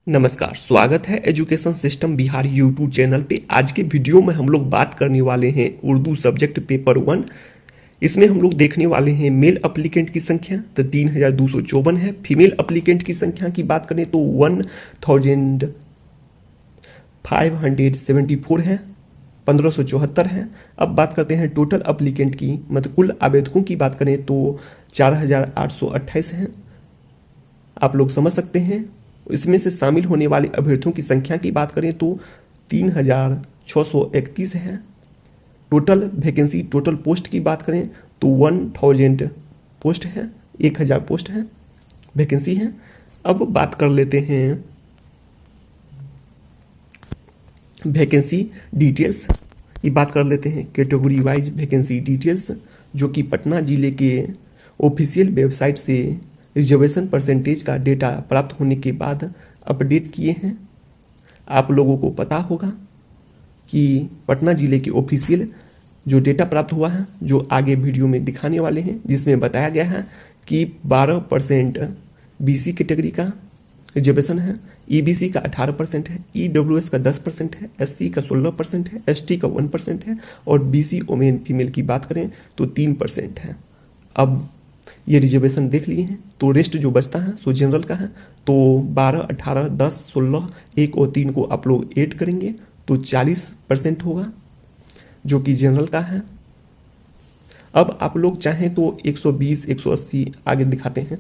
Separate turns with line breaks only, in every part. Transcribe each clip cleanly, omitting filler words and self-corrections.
नमस्कार, स्वागत है education system Bihar YouTube channel पे। आज के वीडियो में हम लोग बात करने वाले हैं उर्दू सब्जेक्ट पेपर 1। इसमें हम लोग देखने वाले हैं मेल अप्लीकेंट की संख्या तो 3254 है। फीमेल अप्लीकेंट की संख्या की बात करें तो 1574 है, 1574 है। अब बात करते हैं टोटल अप्लीकेंट की, मतलब कुल आवेदकों की बात करें तो 4828 है। आप लोग समझ सकते हैं। इसमें से शामिल होने वाले अभ्यर्थियों की संख्या की बात करें तो 3631 है। टोटल वैकेंसी, टोटल पोस्ट की बात करें तो 1000 पोस्ट है, 1000 पोस्ट है, वैकेंसी है। अब बात कर लेते हैं वैकेंसी डिटेल्स की बात कर लेते हैं, कैटेगरी वाइज वैकेंसी डिटेल्स, जो कि पटना जिले के ऑफिशियल वेबसाइट से रिजर्वेशन परसेंटेज का डेटा प्राप्त होने के बाद अपडेट किए हैं। आप लोगों को पता होगा कि पटना जिले के ऑफिशियल जो डेटा प्राप्त हुआ है, जो आगे वीडियो में दिखाने वाले हैं, जिसमें बताया गया है कि 12% बीसी कैटेगरी का रिजर्वेशन है, ईबीसी का 18% है, ईडब्ल्यूएस का 10% है, एससी का 16% है, एसटी का 1% है और बीसी वोमेन फीमेल की बात करें तो 3% है। अब ये रिजर्वेशन देख लिए हैं, तो रेस्ट जो बचता है सो जनरल का है। तो 12, 18, 10, 16, 1 और 3 को आप लोग ऐड करेंगे तो 40% होगा, जो कि जनरल का है। अब आप लोग चाहें तो 120, 180 आगे दिखाते हैं।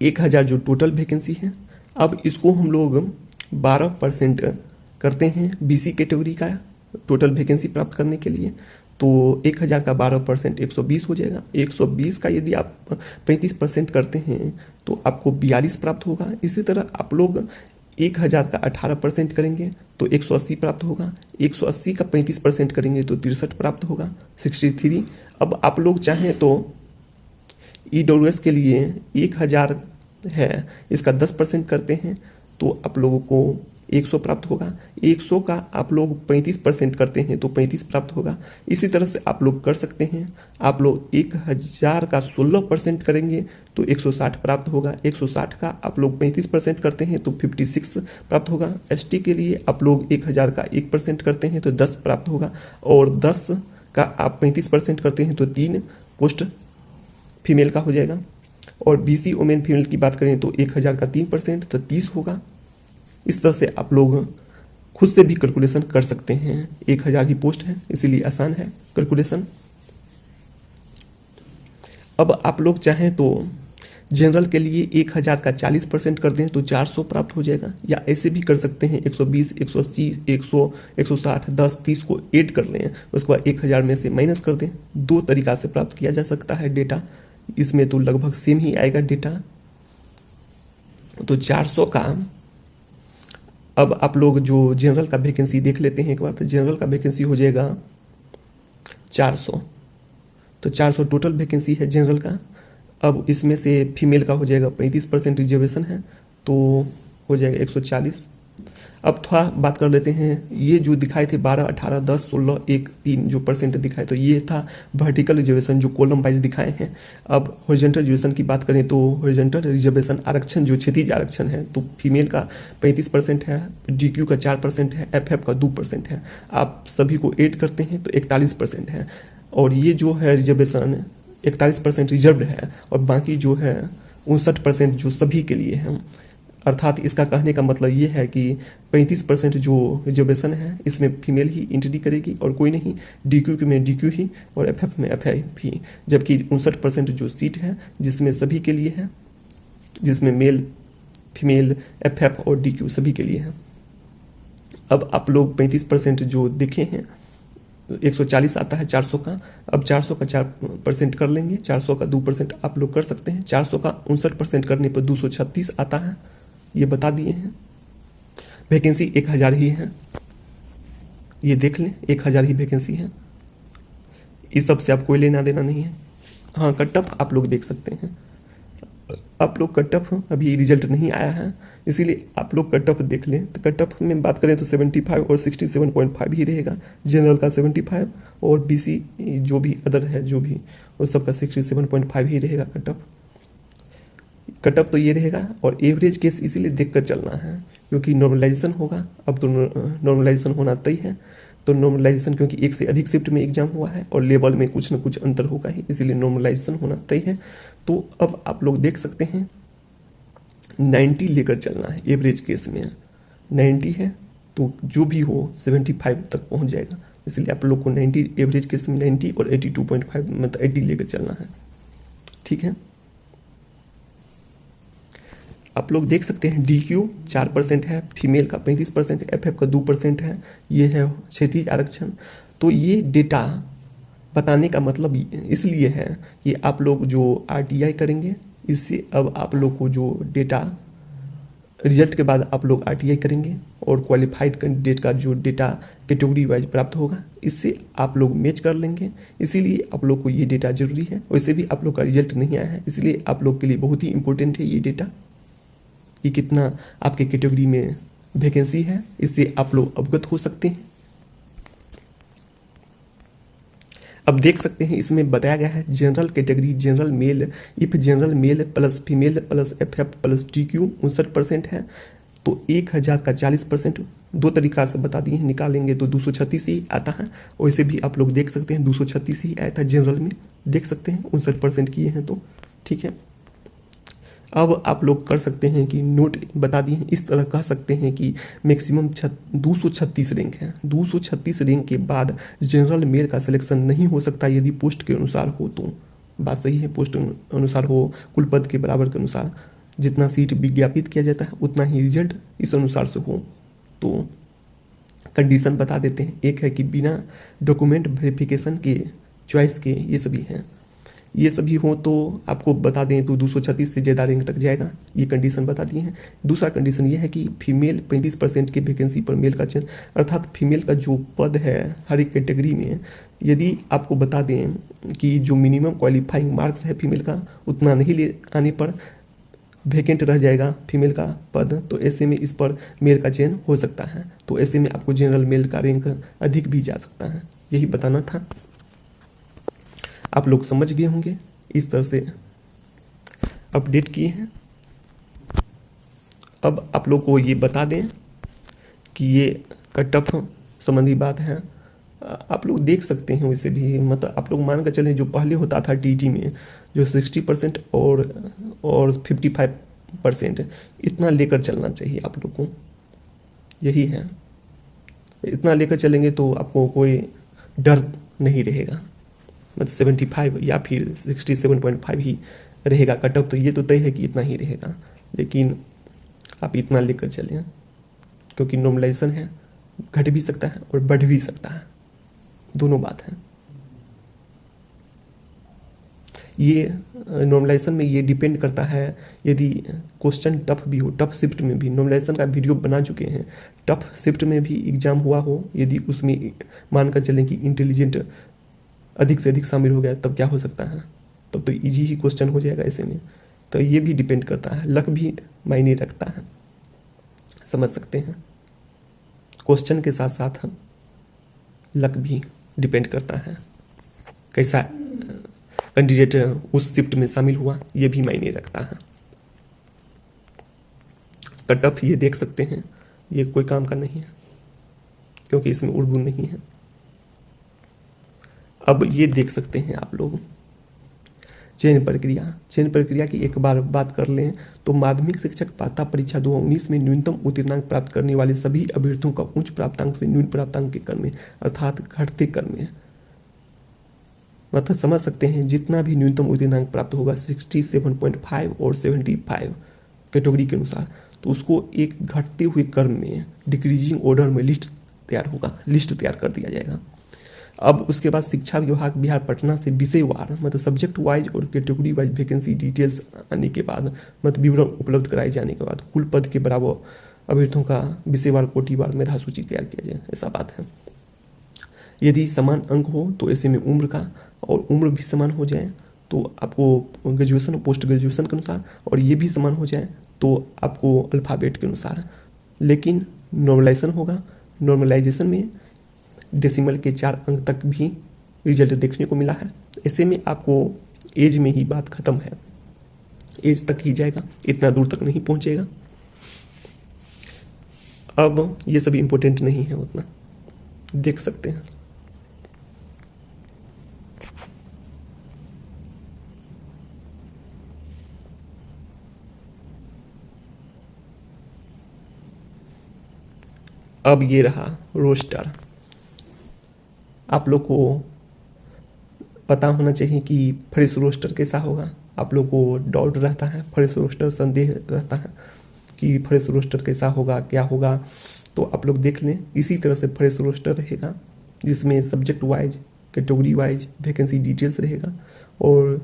1000 जो टोटल वैकेंसी है, अब इसको हम लोग 12% करते हैं बीसी कैटेगरी का टोटल वैकेंसी प्राप्त करने के लिए। तो 1000 का 12% 120 हो जाएगा। 120 का यदि आप 35% करते हैं तो आपको 42 प्राप्त होगा। इसी तरह आप लोग 1000 का 18% करेंगे तो 180 प्राप्त होगा। 180 का 35% करेंगे तो 63 प्राप्त होगा, 63। अब आप लोग चाहें तो ईडब्ल्यूएस के लिए 1000 है, इसका 10% करते हैं तो आप लोगों को 100 प्राप्त होगा। 100 का आप लोग 35% करते हैं तो 35 प्राप्त होगा। इसी तरह से आप लोग कर सकते हैं। आप लोग 1000 का 16% करेंगे तो 160 प्राप्त होगा। 160 का आप लोग 35% करते हैं तो 56 प्राप्त होगा। एसटी के लिए आप लोग 1000 का 1% करते हैं तो 10 प्राप्त होगा और 10 का आप 35% करते हैं तो 3 पोस्ट फीमेल का हो जाएगा। और बीसी वोमेन फीमेल की बात करें तो 1000 का 3% तो 30 होगा। इस तरह से आप लोग खुद से भी कैलकुलेशन कर सकते हैं। 1000 ही पोस्ट है, इसीलिए आसान है कैलकुलेशन। अब आप लोग चाहें तो जनरल के लिए 1000 का 40% कर दें तो 400 प्राप्त हो जाएगा, या ऐसे भी कर सकते हैं 120, 180, 100, 160, 10, 30 को ऐड कर लें, उसके बाद 1000 में से माइनस कर दें। दो तरीका से प्राप्त किया जा सकता है डेटा, इसमें तो लगभग सेम ही आएगा डेटा। तो 400 का, अब आप लोग जो जनरल का वैकेंसी देख लेते हैं एक बार। तो जनरल का वैकेंसी हो जाएगा 400, तो 400 टोटल वैकेंसी है जनरल का। अब इसमें से फीमेल का हो जाएगा 35% रिजर्वेशन है तो हो जाएगा 140। अब थोड़ा बात कर लेते हैं, ये जो दिखाए थे 12, 18, 10, 16, 1, 3 जो परसेंट दिखाए, तो ये था वर्टिकल रिजर्वेशन जो कॉलम वाइज दिखाए हैं। अब हॉरिजॉन्टल रिजर्वेशन की बात करें तो हॉरिजॉन्टल रिजर्वेशन आरक्षण जो क्षैतिज आरक्षण है, तो फीमेल का 35% है, डीक्यू का 4% है, एफएफ का 2% है। आप सभी को ऐड करते हैं तो 41% है। और ये जो है रिजर्वेशन 41% रिजर्व्ड है और बाकी जो है 59% जो सभी के लिए है। अर्थात इसका कहने का मतलब ये है कि 35% जो रिजर्वेशन है इसमें फीमेल ही एंट्री करेगी और कोई नहीं, डीक्यू में डीक्यू ही और एफएफ में एफएफ ही। जबकि 59% जो सीट है जिसमें सभी के लिए है, जिसमें मेल, फीमेल, एफएफ और डीक्यू सभी के लिए है। अब आप लोग 35% जो देखे हैं 140 आता है 400 का। अब 400 का 4% कर लेंगे, 400 का 2% आप लोग कर सकते हैं। 400 का 59% करने पर 236 आता है, ये बता दिए हैं। वैकेंसी 1000 ही है, ये देख लें 1000 ही वैकेंसी है। इस सब से आप कोई लेना देना नहीं है। हाँ, कट ऑफ आप लोग देख सकते हैं। आप लोग कट ऑफ अभी रिजल्ट नहीं आया है, इसीलिए आप लोग कट ऑफ देख लें। तो कट ऑफ में बात करें तो 75 और 67.5 ही रहेगा। जनरल का 75 और बीसी जो भी अदर है जो भी, उस सबका 67.5 ही रहेगा कट ऑफ। कट ऑफ तो ये रहेगा, और एवरेज केस इसीलिए देख कर चलना है क्योंकि नॉर्मलाइजेशन होगा। अब तो नॉर्मलाइजेशन होना तय है, तो नॉर्मलाइजेशन क्योंकि एक से अधिक शिफ्ट में एग्जाम हुआ है और लेवल में कुछ न कुछ अंतर होगा ही, इसीलिए नॉर्मलाइजेशन होना तय है। तो अब आप लोग देख सकते हैं 90 लेकर चलना है एवरेज केस में, 90 है तो जो भी हो 75 तक पहुंच जाएगा, इसलिए आप लोग को 90 एवरेज केस में 90 और 82.5 मतलब 80 लेकर चलना है। ठीक है, आप लोग देख सकते हैं DQ 4% है, फीमेल का 35% है, FF का 2% है, ये है क्षेत्रीय आरक्षण। तो ये डेटा बताने का मतलब इसलिए है कि आप लोग जो RTI करेंगे, इससे अब आप लोग को जो डेटा रिजल्ट के बाद आप लोग RTI करेंगे और क्वालिफाइड कैंडिडेट का जो डेटा कैटेगरी वाइज प्राप्त होगा, इससे आप लोग मैच कर लेंगे। इसीलिए आप लोग को ये डेटा जरूरी है। वैसे भी आप लोग का रिजल्ट नहीं आया है, इसलिए आप लोग के लिए बहुत ही इंपॉर्टेंट है ये डेटा कि कितना आपके कैटेगरी में वैकेंसी है, इससे आप लोग अवगत हो सकते हैं। अब देख सकते हैं इसमें बताया गया है general category general mail, if general mail plus female plus FF plus DQ 59% है तो 1000 का 40% दो तरीका से बता दिए हैं, निकालेंगे तो 236 ही आता है। वैसे भी आप लोग देख सकते हैं 236 ही आया था जनरल में, देख सकते हैं 59% किए हैं तो ठीक है। अब आप लोग कर सकते हैं कि नोट बता दिए हैं, इस तरह कह सकते हैं कि मैक्सिमम 236 रैंक है, 236 रैंक के बाद जनरल मेल का सिलेक्शन नहीं हो सकता यदि पोस्ट के अनुसार हो तो। बात सही है, पोस्ट अनुसार हो, कुल पद के बराबर के अनुसार जितना सीट विज्ञापित किया जाता है उतना ही रिजल्ट इस अनुसार से हो। तो कंडीशन बता देते हैं, एक है कि बिना डॉक्यूमेंट वेरिफिकेशन के चॉइस के ये सभी हैं, ये सभी हो तो आपको बता दें तो 236 से ज़्यादा रैंक तक जाएगा, ये कंडीशन बता दिए हैं। दूसरा कंडीशन ये है कि फीमेल 35% की वैकेंसी पर मेल का चयन, अर्थात फीमेल का जो पद है हर एक कैटेगरी में, यदि आपको बता दें कि जो मिनिमम क्वालिफाइंग मार्क्स है फीमेल का उतना नहीं ले आने पर वैकेंट रह जाएगा फीमेल का पद, तो ऐसे में इस पर मेल का चयन हो सकता है। तो ऐसे में आपको जनरल मेल का रैंक अधिक भी जा सकता है, यही बताना था। आप लोग समझ गए होंगे, इस तरह से अपडेट किए हैं। अब आप लोग को ये बता दें कि ये कट ऑफ संबंधी बात है, आप लोग देख सकते हैं। वैसे भी मतलब आप लोग मान कर चलें जो पहले होता था TT में जो 60% और 55% इतना लेकर चलना चाहिए आप लोग को, यही है। इतना लेकर चलेंगे तो आपको कोई डर नहीं रहेगा, मतलब 75 या फिर 67.5 ही रहेगा कट ऑफ, तो ये तो तय है कि इतना ही रहेगा, लेकिन आप इतना लेकर चलें क्योंकि नॉर्मलाइजेशन है, घट भी सकता है और बढ़ भी सकता है, दोनों बात है। ये नॉर्मलाइजेशन में ये डिपेंड करता है, यदि क्वेश्चन टफ भी हो, टफ शिफ्ट में भी नॉर्मलाइजेशन का वीडियो बना चुके हैं, टफ शिफ्ट में भी एग्जाम हुआ हो, यदि उसमें मानकर चलें कि इंटेलिजेंट अधिक से अधिक शामिल हो गया तब क्या हो सकता है, तब तो इजी ही क्वेश्चन हो जाएगा ऐसे में। तो ये भी डिपेंड करता है, लक भी मायने रखता है, समझ सकते हैं। क्वेश्चन के साथ साथ लक भी डिपेंड करता है, कैसा कैंडिडेट उस शिफ्ट में शामिल हुआ ये भी मायने रखता है। कट ऑफ ये देख सकते हैं, ये कोई काम का नहीं है क्योंकि इसमें उर्दू नहीं है। अब ये देख सकते हैं आप लोग चयन प्रक्रिया की एक बार बात कर लें तो माध्यमिक शिक्षक पात्रता परीक्षा 2019 में न्यूनतम उत्तीर्णांक प्राप्त करने वाले सभी अभ्यर्थियों का उच्च प्राप्तांक से न्यून प्राप्तांक के क्रम में, अर्थात घटते क्रम में, मतलब समझ सकते हैं जितना भी न्यूनतम उत्तीर्णांक प्राप्त होगा 67.5 और 75 कैटेगरी के अनुसार, तो उसको एक घटते हुए क्रम में डिक्रीजिंग ऑर्डर में लिस्ट तैयार कर दिया जाएगा। अब उसके बाद शिक्षा विभाग बिहार पटना से विषयवार मतलब सब्जेक्ट वाइज और कैटेगरी वाइज वैकेंसी डिटेल्स आने के बाद, मतलब विवरण उपलब्ध कराए जाने के बाद कुल पद के बराबर अभ्यर्थियों का विषयवार कोटिवार मेधा सूची तैयार किया जाए, ऐसा बात है। यदि समान अंक हो तो ऐसे में उम्र का और उम्र भी समान हो जाए तो आपको ग्रेजुएशन और पोस्ट ग्रेजुएशन के अनुसार, और ये भी समान हो जाए तो आपको अल्फ़ाबेट के अनुसार। लेकिन नॉर्मलाइजेशन होगा, नॉर्मलाइजेशन में डेसिमल के 4 अंक तक भी रिजल्ट देखने को मिला है। ऐसे में आपको एज में ही बात खत्म है, एज तक ही जाएगा, इतना दूर तक नहीं पहुंचेगा। अब ये सभी इम्पोर्टेंट नहीं है उतना, देख सकते हैं। अब ये रहा रोस्टर। आप लोग को पता होना चाहिए कि फ्रेश रोस्टर कैसा होगा। आप लोग को डाउट रहता है, फ्रेश रोस्टर संदेह रहता है कि फ्रेश रोस्टर कैसा होगा, क्या होगा, तो आप लोग देख लें। इसी तरह से फ्रेश रोस्टर रहेगा जिसमें subject wise, category wise vacancy details रहेगा। और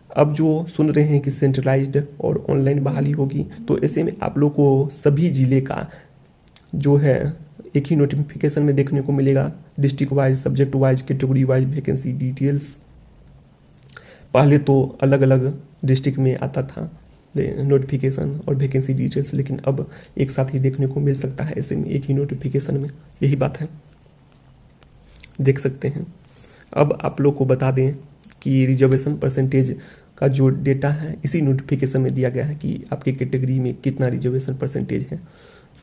अब जो सुन रहे हैं कि सेंट्रलाइज्ड और ऑनलाइन बहाली होगी, तो ऐसे में आप लोग को सभी ज़िले का जो है एक ही नोटिफिकेशन में देखने को मिलेगा। District wise, subject wise, category wise vacancy details. पहले तो अलग अलग डिस्ट्रिक्ट में आता था नोटिफिकेशन और वैकेंसी डिटेल्स, लेकिन अब एक साथ ही देखने को मिल सकता है ऐसे में, एक ही नोटिफिकेशन में। यही बात है, देख सकते हैं। अब आप लोग को बता दें कि रिजर्वेशन परसेंटेज का जो डेटा है इसी नोटिफिकेशन में दिया गया है कि आपकी कैटेगरी में कितना रिजर्वेशन परसेंटेज है।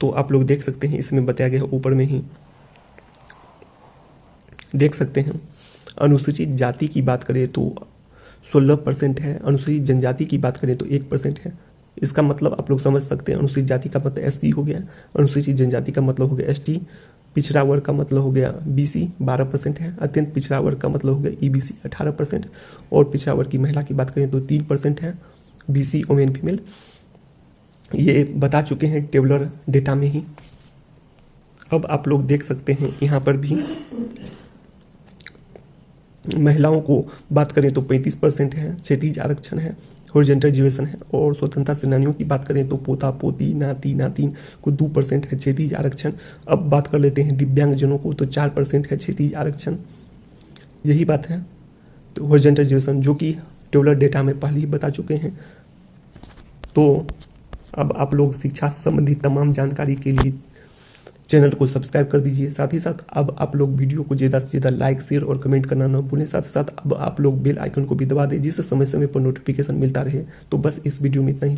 तो आप लोग देख सकते हैं, इसमें बताया गया है, ऊपर में ही देख सकते हैं। अनुसूचित जाति की बात करें तो 16% है, अनुसूचित जनजाति की बात करें तो 1% है। इसका मतलब आप लोग समझ सकते हैं, अनुसूचित जाति का मतलब SC हो गया, अनुसूचित जनजाति का मतलब हो गया ST, पिछड़ा वर्ग का मतलब हो गया BC 12% है, अत्यंत पिछड़ा वर्ग का मतलब हो गया EBC 18%, और पिछड़ा वर्ग की महिला की बात करें तो 3% है, BC वोमेन फीमेल। ये बता चुके हैं टेबलर डेटा में ही। अब आप लोग देख सकते हैं यहाँ पर भी महिलाओं को बात करें तो 35% है, क्षैतिज आरक्षण है, हॉरिजॉन्टल रिजर्वेशन है। और स्वतंत्रता सेनानियों की बात करें तो पोता पोती नाती नातिन को 2% है क्षैतिज आरक्षण। अब बात कर लेते हैं दिव्यांगजनों को, तो 4% है क्षैतिज आरक्षण। यही बात है, तो हॉरिजॉन्टल रिजर्वेशन जो कि टेबलर डेटा में पहले ही बता चुके हैं। तो अब आप लोग शिक्षा संबंधी तमाम जानकारी के लिए चैनल को सब्सक्राइब कर दीजिए। साथ ही साथ अब आप लोग वीडियो को ज़्यादा से ज़्यादा लाइक, शेयर और कमेंट करना न भूलें। साथ ही साथ अब आप लोग बेल आइकन को भी दबा दें जिससे समय समय पर नोटिफिकेशन मिलता रहे। तो बस इस वीडियो में इतना ही।